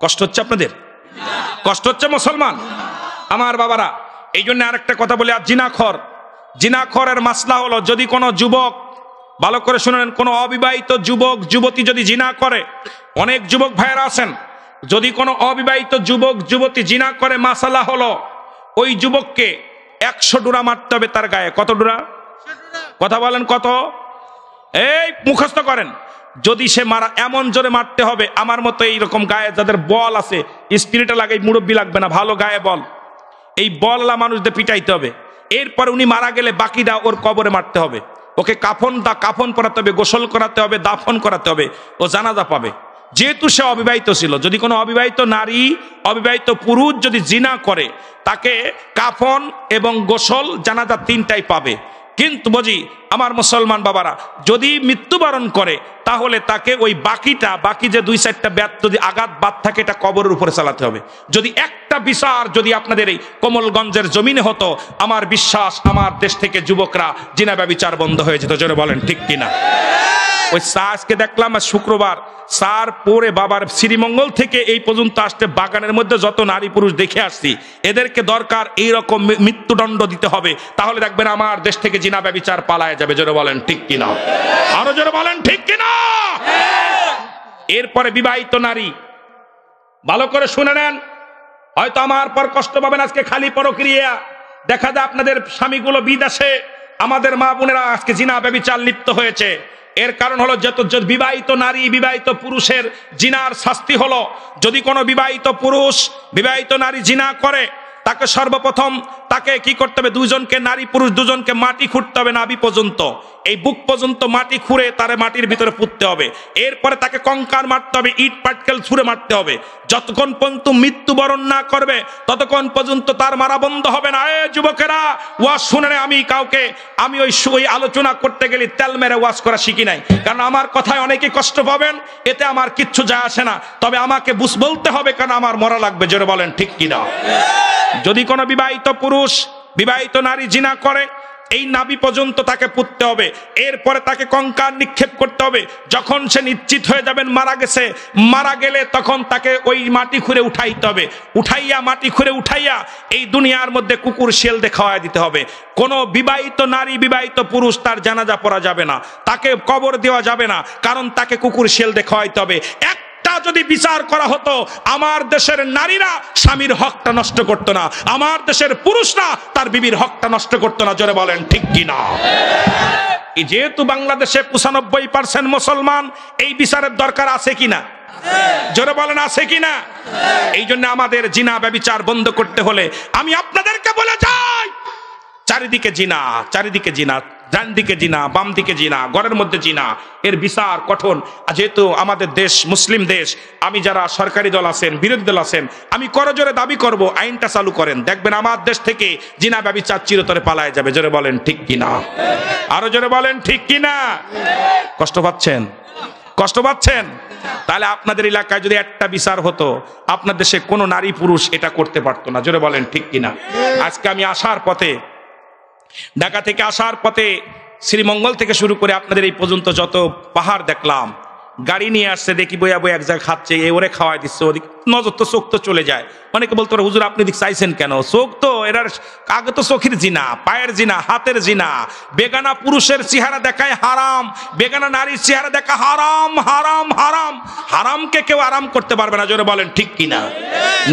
কষ্ট হচ্ছে আপনাদের? কষ্ট হচ্ছে মুসলমান আমার বাবারা? এই জন্য আরেকটা কথা বলি, আর জিনাখরের মাসলা হলো, যদি কোনো যুবক, ভালো করে শুনেন, কোনো অবিবাহিত যুবক যুবতী যদি জিনা করে, অনেক যুবক ভাইয়েরা আছেন, যদি কোনো অবিবাহিত যুবক যুবতী জিনা করে, মাসালা হলো ওই যুবককে 100 ডোরা মারতে হবে তার গায়ে। কত ডোরা? কথা বলেন কত? এই মুখস্থ করেন। যদি সে মারা, এমন জোরে মারতে হবে, আমার মতো এইরকম গায়ে যাদের বল আছে, স্পিরিটে লাগে, মুরব্বী লাগবে না, ভালো গায়ে বল, এই বললা মানুষদের পিটাইতে হবে। এরপরে উনি মারা গেলে বাকিটা ওর কবরে মারতে হবে, ওকে কাফন পরাতে হবে, গোসল করাতে হবে, দাফন করাতে হবে, ও জানাজা পাবে। যেহেতু সে অবিবাহিত ছিল, যদি কোনো অবিবাহিত নারী, অবিবাহিত পুরুষ যদি জিনা করে, তাকে কাফন এবং গোসল, জানাজা 3টাই পাবে। কিন্তু বুঝি আমার মুসলমান বাবারা, যদি মৃত্যুবরণ করে, তাহলে তাকে ওই বাকি যে 2-4টা ব্যর্থ যদি আঘাত বাদ থাকে, এটা কবরের উপরে চালাতে হবে। যদি একটা বিচার যদি আপনাদের এই কোমলগঞ্জের জমিনে হতো, আমার বিশ্বাস আমার দেশ থেকে যুবকরা জিনা ব্যভিচার বন্ধ হয়ে যেত। জোরে বলেন ঠিক কিনা? ওই আজকে দেখলাম শুক্রবার সার পরে বাবার শ্রীমঙ্গল থেকে এই পর্যন্ত আসতে বাগানের মধ্যে যত নারী পুরুষ দেখে আসছি, এদেরকে দরকার এইরকম মৃত্যুদণ্ড দিতে হবে, তাহলে দেখবেন আমার দেশ থেকে জিনা ব্যভিচার পালায় যাবে। জোরে বলেন ঠিক কিনা? আরো জোরে বলেন ঠিক কিনা? এরপরে বিবাহিত নারী, ভালো করে শুনে নেন, হয়তো আমার পর কষ্ট পাবেন। আজকে খালি পরক্রিয়া দেখা যায় আপনাদের স্বামীগুলো বিদেশে, আমাদের মা বোনেরা আজকে জিনা ব্যভিচার লিপ্ত হয়েছে। এর কারণ হলো, যত বিবাহিত নারী বিবাহিত পুরুষের জিনার শাস্তি হলো, যদি কোনো বিবাহিত পুরুষ বিবাহিত নারী জিনা করে, তাকে সর্বপ্রথম তাকে কি করতে হবে? দুজনকে, নারী পুরুষ দুজনকে মাটি খুঁড়তে হবে, নাভি পর্যন্ত, এই বুক পর্যন্ত মাটি খুঁড়ে তারে মাটির ভিতরে পুঁততে হবে। এরপরে তাকে কঙ্কার মারতে হবে, ইট পাটকেল ছুঁড়ে মারতে হবে। যতক্ষণ পর্যন্ত মৃত্যুবরণ না করবে, ততক্ষণ পর্যন্ত তার মারা বন্ধ হবে না। এ যুবকেরা, ওয়াজ শুনে, আমি ওই আলোচনা করতে গেলে তেল মেরে ওয়াজ করা শিখি নাই, কারণ আমার কথায় অনেকে কষ্ট পাবেন, এতে আমার কিচ্ছু যায় আসে না। তবে আমাকে বলতে হবে, কারণ আমার মরা লাগবে। জোরে বলেন ঠিক কিনা? যদি কোনো বিবাহিত পুরুষ বিবাহিত নারী জিনা করে, এই নাভি পর্যন্ত তাকে পুঁততে হবে। এরপরে তাকে কঙ্কার নিক্ষেপ করতে হবে। যখন সে নিশ্চিত হয়ে যাবেন মারা গেলে, তখন তাকে ওই মাটি খুঁড়ে উঠাইতে হবে। মাটি খুঁড়ে উঠাইয়া এই দুনিয়ার মধ্যে কুকুর শিয়ালদে খাওয়াই দিতে হবে। কোনো বিবাহিত নারী বিবাহিত পুরুষ তার জানাজা পড়া যাবে না, তাকে কবর দেওয়া যাবে না, কারণ তাকে কুকুর শিয়ালদে খাওয়াইতে হবে। যদি বিচার করা হতো, আমার দেশের নারীরা স্বামীর হকটা নষ্ট করতো না, আমার দেশের পুরুষরা তার বিবির হকটা নষ্ট করতো না। জোরে বলেন ঠিক কিনা? যেহেতু বাংলাদেশে 95% মুসলমান, এই বিচারের দরকার আছে কিনা? জোরে বলেন আছে কিনা? এই জন্য আমাদের জিনা ব্যভিচার বন্ধ করতে হলে আমি আপনাদেরকে বলে যাই, চারিদিকে জিনা, ডান দিকে জিনা, বাম দিকে জিনা, ঘরের মধ্যে জিনা, এর বিচার কঠোর। যেহেতু আমাদের দেশ মুসলিম দেশ, আমি যারা সরকারি দল আছেন, বিরোধী দল আছেন, আমি করজোরে দাবি করব, আইনটা চালু করেন, দেখবেন আমার দেশ থেকে জিনা ব্যভিচার চিরতরে পালায় যাবে। জোরে বলেন ঠিক কিনা? আরো জোরে বলেন ঠিক কিনা? কষ্ট পাচ্ছেন? তাহলে আপনাদের এলাকায় যদি একটা বিচার হতো, আপনার দেশে কোনো নারী পুরুষ এটা করতে পারতো না। জোরে বলেন ঠিক কিনা? আজকে আমি ঢাকা থেকে আসার পথে শ্রীমঙ্গল থেকে শুরু করে আপনাদের এই পর্যন্ত যত পাহাড় দেখলাম, গাড়ি নিয়ে আসছে, দেখি বইয়া এক জায়গায় খাচ্ছে, ওরে খাওয়াই দিচ্ছে, ওদিক নজর তো চোখ তো চলে যায়। অনেকে বলতো, হুজুর আপনি দিক চাইছেন কেন? চোখ তো এরার আগে তো চোখের জিনা, পায়ের জিনা, হাতের জিনা। বেগানা পুরুষের চেহারা দেখায় হারাম, বেগানা নারীর চেহারা দেখা হারাম, হারাম, হারাম। হারামকে কেউ আরাম করতে পারবে না। জোরে বলেন ঠিক কিনা?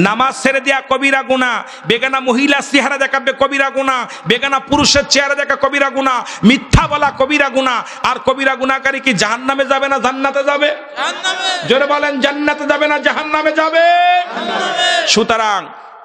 নামাজ ছেড়ে দেয়া কবিরা গুনাহ, বেগানা মহিলার চেহারা দেখাবে কবিরা গুনাহ, বেগানা পুরুষের চেহারা দেখা কবিরা গুনাহ, মিথ্যা বলা কবিরা গুনাহ। আর কবিরা গুনাহকারী কি জাহান্নামে যাবে না জান্নাতে যাবে? জোরে বলেন জান্নাতে যাবে না জাহান্নামে যাবে? সুতরাং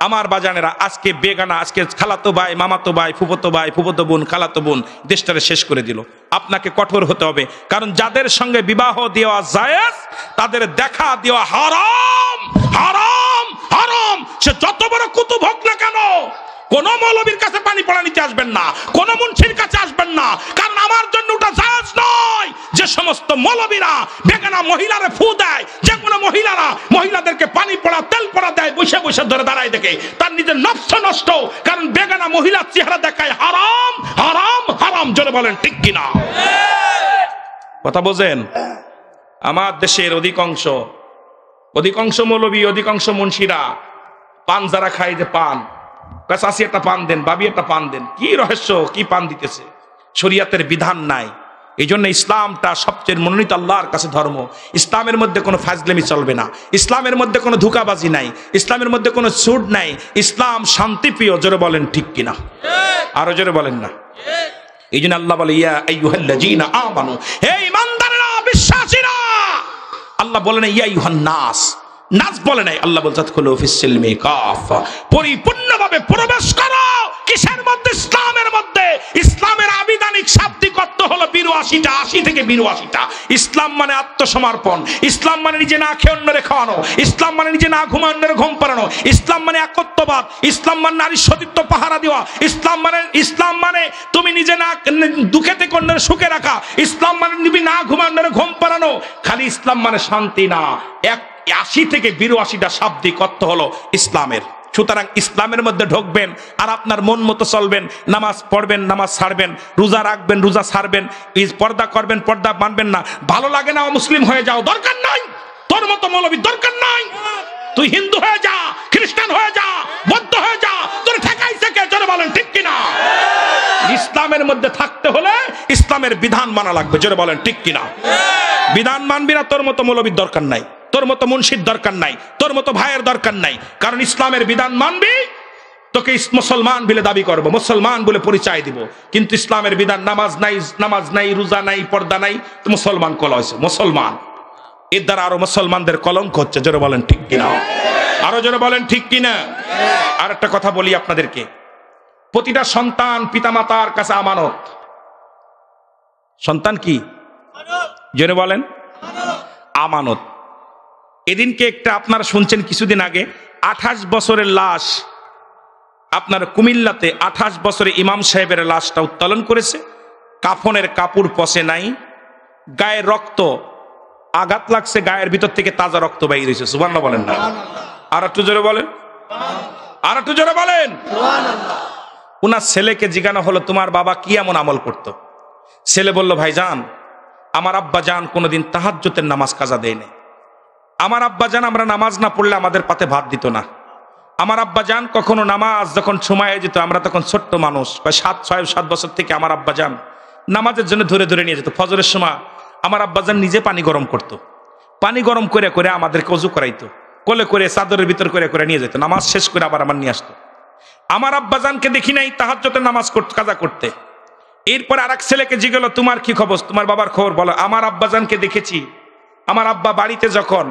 আমার বাজানেরা, আজকে বেগানা, আজকে খালাতো ভাই, মামাতো ভাই, ফুফতো ভাই, ফুফতো বোন, খালাতো বোন দেশটারে শেষ করে দিল। আপনাকে কঠোর হতে হবে, কারণ যাদের সঙ্গে বিবাহ দেওয়া জায়েজ, তাদের দেখা দেওয়া হারাম, হারাম, হারাম। সে যত বড় কুতুব হোক না কেন, কোন মৌলবীর কাছে পানি পড়া নিতে আসবেন না, কোন মুন্সির কাছে আসবেন না, কারণ আমার জন্য ওটা জায়েজ নয়। যে সমস্ত মৌলবীরা বেগানা মহিলারে ফু দেয়, যে কোনো মহিলাদেরকে পানি পড়া, তেল পড়া দেয়, বসে বসে ধরে দাঁড়ায় দেখে, তার নিজের নফস নষ্ট, কারণ বেগানা মহিলার চেহারা দেখায় হারাম, হারাম, হারাম। জোরে বলেন ঠিক কিনা? কথা বোঝেন? আমার দেশের অধিকাংশ অধিকাংশ মৌলবী, অধিকাংশ মুন্সিরা পান যারা খায়, যে পান, চাষি একটা পান দেন, বাবি একটা পান দেন, কি রহস্য, কি পান দিতেছে? শরীয়তের বিধান নাই। এই জন্য ইসলামটা সবচেয়ে মনোনীত আল্লাহর কাছে ধর্ম। ইসলামের মধ্যে কোনো ফাজলামি চলবে না, ইসলামের মধ্যে কোনো ধোঁকাবাজি নাই, ইসলামের মধ্যে কোনো সুদ নাই। ইসলাম শান্তিপ্রিয়। জোরে বলেন ঠিক কিনা? আরো জোরে বলেন না। এই জন্য আল্লাহ বলে, ইয়া আইয়ুহাল্লাযীনা আমানু, হে ঈমানদাররা, বিশ্বাসীরা। আল্লাহ বলে না ইয়া আইয়ুহান নাস, নাস বলে নাই। আল্লাহ বলছে আদখুলু ফিস সিলমি কাফা, পরিপূর্ণভাবে প্রবেশ করো। কিসের মধ্যে? ইসলামের মধ্যে। ইসলামের আবিধানিক শাব্দিক অর্থ হলো ৮২টা, ৮০ থেকে ৮২টা। ইসলাম মানে আত্মসমর্পণ, ইসলাম মানে নিজে না খেয়ে অন্যরে খাওয়ানো, ইসলাম মানে নিজে না ঘুমায় অন্যরে ঘুম পাড়ানো, ইসলাম মানে একত্ববাদ, ইসলাম মানে নারীর সতীত্ব পাহারা দেওয়া, ইসলাম মানে তুমি নিজে না দুঃখে থেকে অন্যের সুখে রাখা, ইসলাম মানে নিবি না ঘুমায় অন্যরে ঘুম পাড়ানো। খালি ইসলাম মানে শান্তি না। ৮০ থেকে ৮২টা শাব্দিক অর্থ হলো ইসলামের। সুতরাং ইসলামের মধ্যে ঢুকবেন আর আপনার মন মতো চলবেন, নামাজ পড়বেন, নামাজ ছাড়বেন, রোজা রাখবেন, রোজা ছাড়বেন, পর্দা করবেন, পর্দা মানবেন না। ভালো লাগে না মুসলিম হয়ে যাও, দরকার নাই। তোর মতো মৌলবী দরকার নাই। তুই হিন্দু হয়ে যা, খ্রিস্টান হয়ে যা, বৌদ্ধ হয়ে যা, তোর ঠেকাইছে কে? জোরে বলেন ঠিক কিনা? ইসলামের মধ্যে থাকতে হলে ইসলামের বিধান মানা লাগবে। জোরে বলেন ঠিক কিনা? বিধান মানবি না, তোর মতো মৌলবীর দরকার নাই, তোর মতো মুন্সির দরকার নাই, তোর মতো ভাইয়ের দরকার নাই। কারণ ইসলামের বিধান মানবি, তোকে মুসলমান বলে দাবি করবো, মুসলমান বলে পরিচয় দিব। কিন্তু ইসলামের বিধান, নামাজ নাই, রোজা নাই, পর্দা নাই, তো মুসলমান কলা হয়েছে মুসলমান। এর দ্বারা আরো মুসলমানদের কলঙ্ক হচ্ছে। জোরে বলেন ঠিক কিনা? আরো জোরে বলেন ঠিক কিনা? আর একটা কথা বলি আপনাদেরকে, প্রতিটা সন্তান পিতামাতার কাছে আমানত। সন্তান কি? জোরে বলেন, আমানত। এদিনকে একটা আপনারা শুনছেন কিছুদিন আগে 28 বছরের লাশ আপনার কুমিল্লাতে, 28 বছরে ইমাম সাহেবের লাশটা উত্তোলন করেছে। কাফনের কাপড় পচে নাই, গায়ে রক্ত, আঘাত লাগছে, গায়ের ভিতর থেকে তাজা রক্ত বাইরে হয়েছে। সুবহানাল্লাহ বলেন না? আর একটু জোরে বলেন, আর একটু জোরে বলেন। উনার ছেলেকে জিজ্ঞাসা হলো, তোমার বাবা কি এমন আমল করতো? ছেলে বলল, ভাইজান, আমার আব্বা জান কোনোদিন তাহাজ্জুদের নামাজ কাজা দেয় নাই। আমার আব্বা জান আমরা নামাজ না পড়লে আমাদের পাতে ভাত দিত না। আমার আব্বা জান কখনো নামাজ যখন সময় যেত, আমরা তখন ছোট্ট মানুষ, 6-7 বছর থেকে আমার আব্বা জান নামাজের জন্য ধরে ধরে নিয়ে যেত। ফজরের সময় আমার আব্বা জান নিজে পানি গরম করত, পানি গরম করে করে আমাদেরকে ওযু করাইতো, কোলে করে চাদরের ভিতর করে করে নিয়ে যেত। নামাজ শেষ করে আবার আমার নিয়ে আসতো। আমার আব্বা জানকে দেখি নাই তাহাজ্জুদের নামাজ কাজা করতে। এরপর আরেক ছেলেকে জিজ্ঞেস, তোমার কি খবর, তোমার বাবার খবর বলো। আমার আব্বা জানকে দেখেছি, আমার আব্বা বাড়িতে যখন,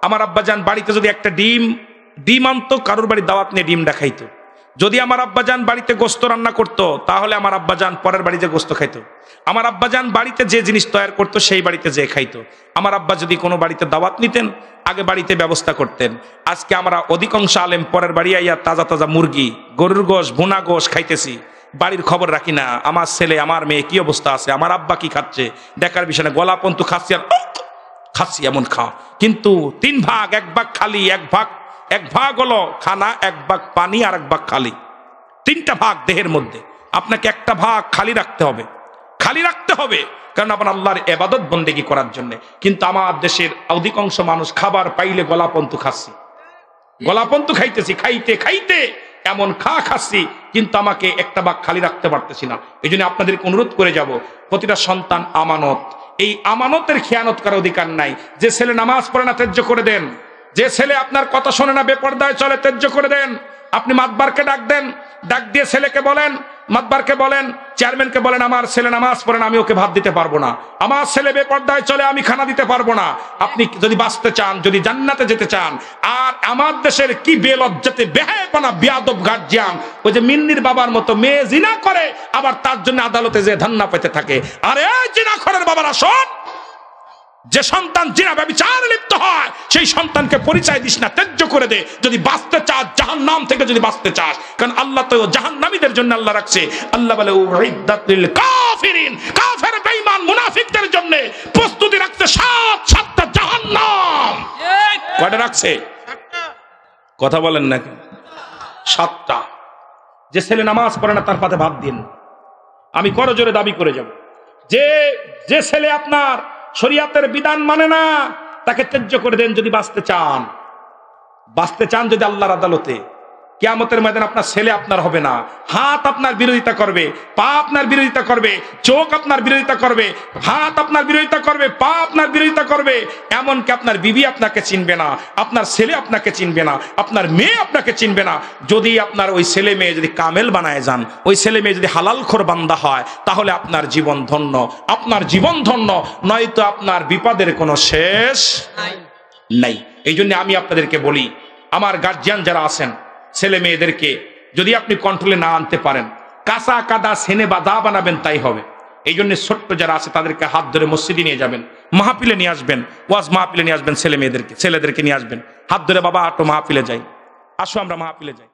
আমার আব্বা জান বাড়িতে যদি একটা ডিম আনতো, কারোর বাড়ি দাওয়াত নিয়ে ডিমটা খাইতো। যদি আমার আব্বা জান বাড়িতে গোস্ত রান্না করতো, তাহলে আমার আব্বা জান পরের বাড়িতে গোস্ত খাইতো। আমার আব্বা জান বাড়িতে যে জিনিস তৈরি করতো, সেই বাড়িতে যে খাইতো। আমার আব্বা যদি কোনো বাড়িতে দাওয়াত নিতেন, আগে বাড়িতে ব্যবস্থা করতেন। আজকে আমরা অধিকাংশ আলেম পরের বাড়ি আইয়া তাজা তাজা মুরগি, গরুর গোশ, ভুনা গোশ খাইতেছি, বাড়ির খবর রাখি না। আমার ছেলে, আমার মেয়ে কি অবস্থা আছে, আমার আব্বা কি খাচ্ছে দেখার বিষয় না। গলা পন্তু খাচ্ছি আর খাচ্ছি, এমন খাওয়া। কিন্তু 3 ভাগ, 1 ভাগ খালি, 1 ভাগ হলো খানা, 1 ভাগ পানি, আর 1 ভাগ খালি। 3টা ভাগ দেহের মধ্যে, আপনাকে 1টা ভাগ খালি রাখতে হবে, খালি রাখতে হবে, কারণ আপনার আল্লাহর ইবাদত বন্দেগী করার জন্য। কিন্তু আমার দেশের অধিকাংশ মানুষ খাবার পাইলে গলাপন্তু খাচ্ছি, গলাপন্তু খাইতেছি, খাইতে খাইতে এমন খাচ্ছি, কিন্তু আমাকে 1টা ভাগ খালি রাখতে পারতেছি না। এই জন্য আপনাদেরকে অনুরোধ করে যাব, প্রতিটা সন্তান আমানত। এই আমানতের খেয়ানত করার অধিকার নাই। যে ছেলে নামাজ পড়ে না, ত্যায্য করে দেন। যে ছেলে আপনার কথা শোনে না, বেপরদায় চলে, ত্যায্য করে দেন। আপনি মাতবারকে ডাক দেন, ডাক দিয়ে ছেলেকে বলেন, মাতবারকে বলেন, চেয়ারম্যানকে বলেন, আমার ছেলে নামাজ পড়ে না, আমি ওকে ভাত দিতে পারবো না। আমার ছেলে বেপরদায় চলে, আমি খানা দিতে পারবো না। আপনি যদি বাঁচতে চান, যদি জান্নাতে যেতে চান, আর আমার দেশের কি বেলজ্জাতে বেহায়াপনা বিয়াদব গার্জিয়ান, ওই যে মিন্নির বাবার মতো মেয়ে জিনা করে, আবার তার জন্য আদালতে যে ধান্না পেতে থাকে। আরে জিনাখোরের বাবারা শোন, যে সন্তান জিনা ব্যভিচারে লিপ্ত হয়, সেই সন্তানকে পরিচয় দিস না, ত্যায্য করে দে। যদি বাঁচতে চাস, জাহান্নাম থেকে যদি বাঁচতে চাস, কারণ আল্লাহ তো জাহান্নামীদের জন্য আল্লাহ রাখছে। আল্লাহ বলে উইদ্দাত লিল কাফিরিন, কাফের বেঈমান মুনাফিকদের জন্য প্রস্তুতি রাখছে 7টা জাহান্নাম। কয়টা রাখছে? কথা বলেন না, 7টা। যে ছেলে নামাজ পড়ে না, তার পাতে ভাত দিন। আমি করজোরে দাবি করে যাব, যে ছেলে আপনার শরীয়তের বিধান মানে না, তাকে ত্যায্য করে দেন যদি বাঁচতে চান যদি আল্লাহর আদালতে। কিয়ামতের ময়দানে আপনার ছেলে আপনার হবে না, হাত আপনার বিরোধিতা করবে, পা আপনার বিরোধিতা করবে, চোখ আপনার বিরোধিতা করবে, হাত আপনার বিরোধিতা করবে, পা আপনার বিরোধিতা করবে, এমনকি আপনার বিবি আপনাকে চিনবে না, আপনার ছেলে আপনাকে চিনবে না, আপনার মেয়ে আপনাকে চিনবে না। যদি আপনার ওই ছেলে মেয়ে যদি কামেল বানায় যান, ওই ছেলে মেয়ে যদি হালালখোর বান্দা হয়, তাহলে আপনার জীবন ধন্য, আপনার জীবন ধন্য, নয়তো আপনার বিপদের কোনো শেষ নাই। এই জন্য আমি আপনাদেরকে বলি, আমার গার্জিয়ান যারা আছেন, ছেলে মেয়েদেরকে যদি আপনি কন্ট্রোলে না আনতে পারেন, কাঁচা কাদা সেনে বা দা বানাবেন তাই হবে। এই জন্য ছোট্ট যারা আছে তাদেরকে হাত ধরে মসজিদে নিয়ে যাবেন, মাহফিলে নিয়ে আসবেন, ওয়াজ মাহফিলে নিয়ে আসবেন, ছেলেদেরকে নিয়ে আসবেন, হাত ধরে বাবা আটো মাহফিলে যাই, আসো আমরা মাহফিলে যাই।